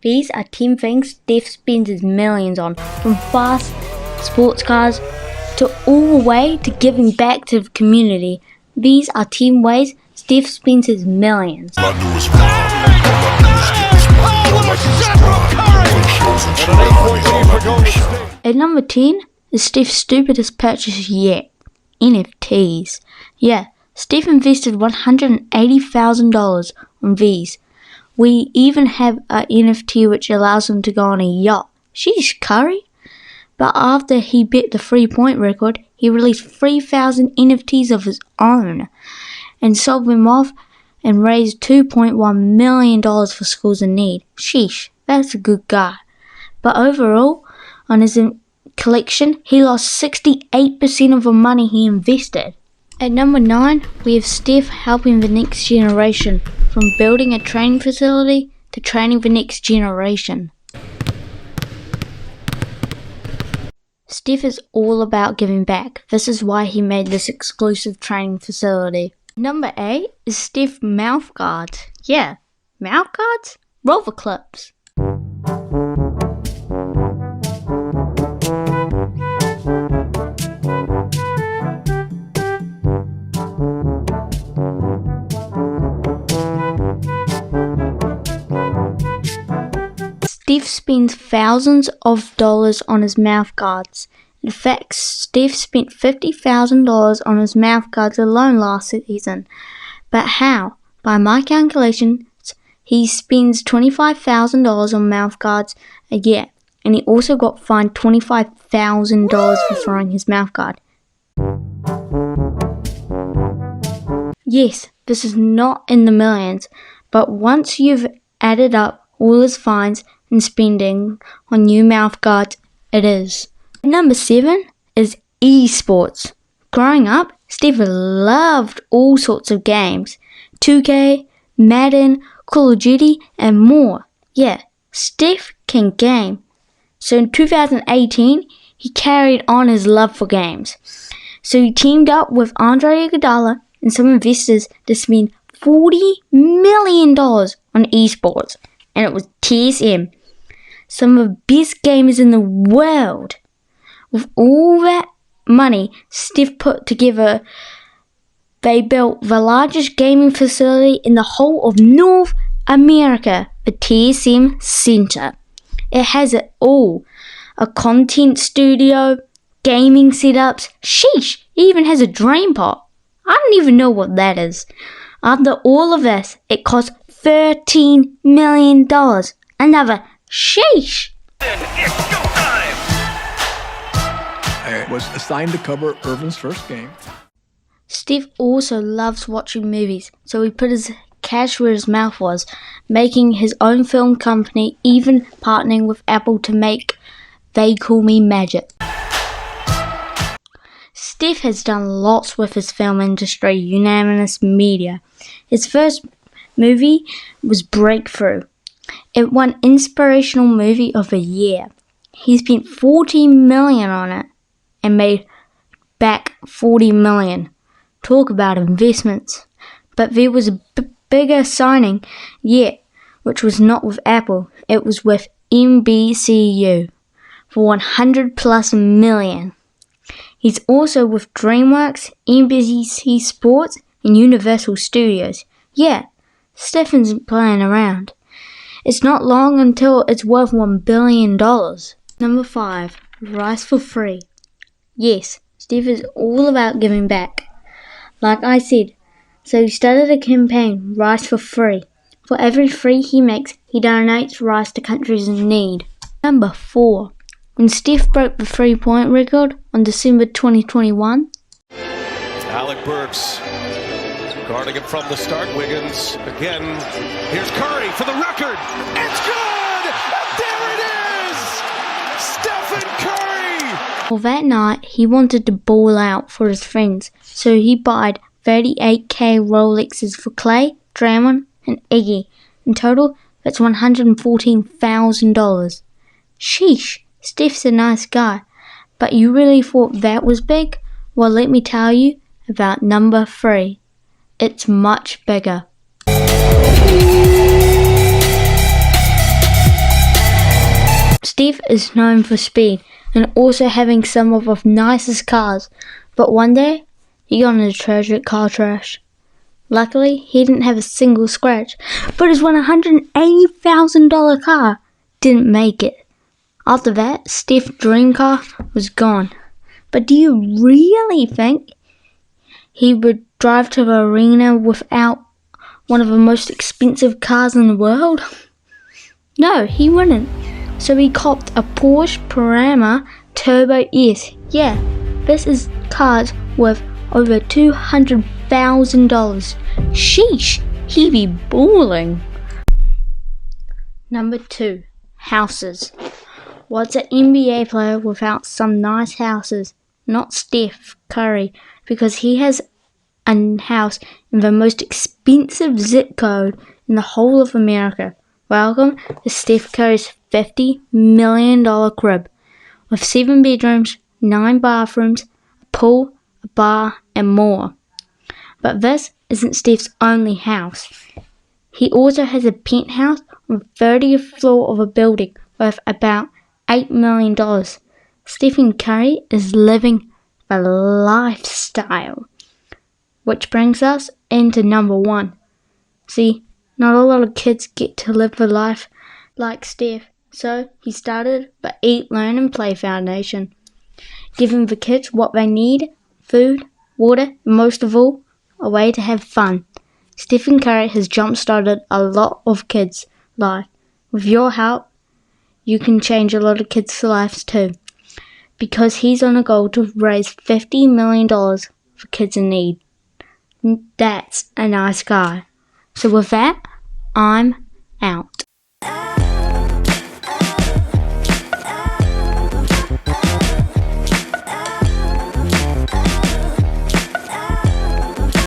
These are 10 things Steph spends his millions on, from fast sports cars to all the way to giving back to the community. These are 10 ways Steph spends his millions. At number 10 is Steph's stupidest purchase yet, NFTs. Yeah, Steph invested $180,000 on these. We even have an NFT which allows him to go on a yacht. Sheesh, Curry. But after he beat the 3-point record, he released 3,000 NFTs of his own and sold them off and raised $2.1 million for schools in need. Sheesh, that's a good guy. But overall, on his collection, he lost 68% of the money he invested. At number 9, we have Steph helping the next generation, from building a training facility to training the next generation. Steph is all about giving back. This is why he made this exclusive training facility. Number 8 is Steph mouth guards. Yeah, mouth guards? Roll the clips. Steph spends thousands of dollars on his mouth guards. In fact, Steph spent $50,000 on his mouth guards alone last season. But how? By my calculations, he spends $25,000 on mouth guards a year, and he also got fined $25,000 for throwing his mouth guard. Yes, this is not in the millions, but once you've added up all his fines and spending on new mouth guards, it is. Number 7 is Esports. Growing up, Steph loved all sorts of games. 2K, Madden, Call of Duty, and more. Yeah, Steph can game. So in 2018, he carried on his love for games. So he teamed up with Andre Iguodala and some investors to spend $40 million on esports. And it was TSM, some of the best gamers in the world. With all that money Steph put together, they built the largest gaming facility in the whole of North America, the TSM Center. It has it all. A content studio, gaming setups, sheesh, it even has a drain pot. I don't even know what that is. After all of this, it cost $13 million. Another sheesh. It's showtime! I was assigned to cover Irvin's first game. Steph also loves watching movies, so he put his cash where his mouth was, making his own film company, even partnering with Apple to make They Call Me Magic. Steph has done lots with his film industry, unanimous media. His first movie was Breakthrough. It won Inspirational Movie of the Year. He spent $40 million on it and made back $40 million. Talk about investments. But there was a bigger signing yet, which was not with Apple. It was with NBCU for $100+ million. He's also with DreamWorks, NBC Sports, and Universal Studios. Yeah, Stephen's playing around. It's not long until it's worth $1 billion. Number 5, Rice for Free. Yes, Steph is all about giving back. Like I said, so he started a campaign, Rice for Free. For every free he makes, he donates rice to countries in need. Number 4, when Steph broke the 3-point record on December 2021. Alec Burks guarding it from the start. Wiggins again. Here's Curry for the record. It's good! And there it is! Stephen Curry! Well, that night, he wanted to ball out for his friends, so he bought 38k Rolexes for Clay, Draymond, and Iggy. In total, that's $114,000. Sheesh, Steph's a nice guy, but you really thought that was big? Well, let me tell you about number 3. It's much bigger. Steph is known for speed and also having some of the nicest cars, but one day he got in a tragic car crash. Luckily, he didn't have a single scratch, but his $180,000 car didn't make it. After that, Steph's dream car was gone. But do you really think he would drive to the arena without one of the most expensive cars in the world? No, he wouldn't. So he copped a Porsche Panamera Turbo S. Yeah, this is cars worth over $200,000. Sheesh, he be balling. Number 2, houses. What's an NBA player without some nice houses? Not Steph Curry, because he has a house in the most expensive zip code in the whole of America. Welcome to Steph Curry's $50 million crib, with 7 bedrooms, 9 bathrooms, a pool, a bar, and more. But this isn't Steph's only house. He also has a penthouse on the 30th floor of a building worth about $8 million. Stephen Curry is living the lifestyle. Which brings us into number 1. See, not a lot of kids get to live the life like Steph, so he started the Eat, Learn and Play Foundation, giving the kids what they need: food, water, and most of all, a way to have fun. Stephen Curry has jump-started a lot of kids' life. With your help, you can change a lot of kids' lives too, because he's on a goal to raise $50 million for kids in need. That's a nice guy. So with that, I'm out.